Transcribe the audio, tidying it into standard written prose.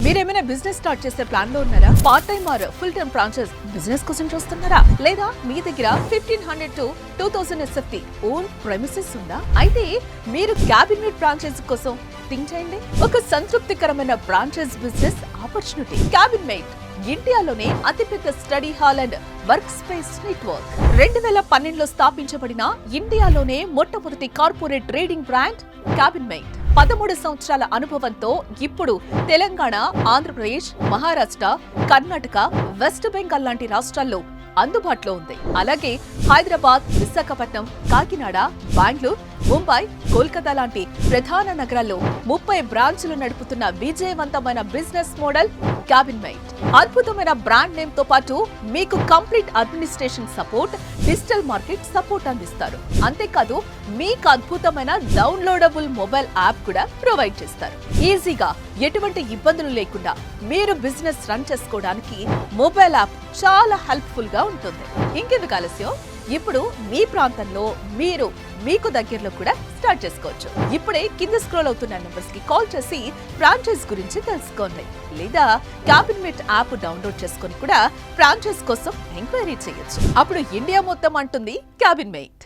మీరేమైనా business start చేసే plan లో ఉన్నారా? Part time or full time branches business కోసం చూస్తున్నారా? లేదా మీ దగ్గర 1500 to 2000 SFT ఓన్ ప్రెమిసెస్ ఉందా? అయితే మీరు క్యాబినెట్ బ్రాంచెస్ కోసం థింక్ చేయండి. ఒక సంతృప్తికరమైన బ్రాంచెస్ బిజినెస్ ఆపర్చునిటీ. క్యాబినెట్ ఇండియాలోనే అతిపెద్ద study hall and work space network. 2012లో స్థాపించబడిన ఇండియాలోనే మొట్టమొదటి కార్పొరేట్ ట్రేడింగ్ బ్రాండ్ క్యాబినెట్. 13 సంవత్సరాల అనుభవంతో ఇప్పుడు తెలంగాణ, ఆంధ్రప్రదేశ్, మహారాష్ట్ర, కర్ణాటక, వెస్ట్ బెంగాల్ లాంటి రాష్ట్రాల్లో అందుబాటులో ఉంది. అలాగే హైదరాబాద్, విశాఖపట్నం, కాకినాడ, బెంగళూరు, ముంబై, కోల్కతా లాంటి ప్రధాన నగరాల్లో 30 బ్రాంచ్లు నడుపుతున్న విజయవంతమైన బిజినెస్ మోడల్ క్యాబినెట్. అద్భుతమైన బ్రాండ్ నేమ్ తో పాటు మీకు complete administration support, digital market support అందిస్తారు. అంతేకాదు మీకు అద్భుతమైన డౌన్లోడబుల్ మొబైల్ యాప్ కూడా ప్రొవైడ్ చేస్తారు. ఈజీగా ఎటువంటి ఇబ్బందులు లేకుండా మీరు బిజినెస్ రన్ చేసుకోవడానికి మొబైల్ యాప్ చాలా హెల్ప్ఫుల్ గా ఉంటుంది. ఇంకెందుకు ఆలస్యం? ఇప్పుడు మీ ప్రాంతంలో మీకు దగ్గరలో కూడా స్టార్ట్ చేసుకోవచ్చు. ఇప్పుడే కింద స్క్రోల్ అవుతున్న నంబర్స్ కి కాల్ చేసి ఫ్రాంచైజ్ గురించి తెలుసుకోండి. లేదా క్యాబినెట్ యాప్ డౌన్లోడ్ చేసుకొని కూడా ఫ్రాంచైజ్ కోసం ఎంక్వైరీ చేయొచ్చు. అప్పుడు ఇండియా మొత్తం అంటుంది క్యాబినెట్.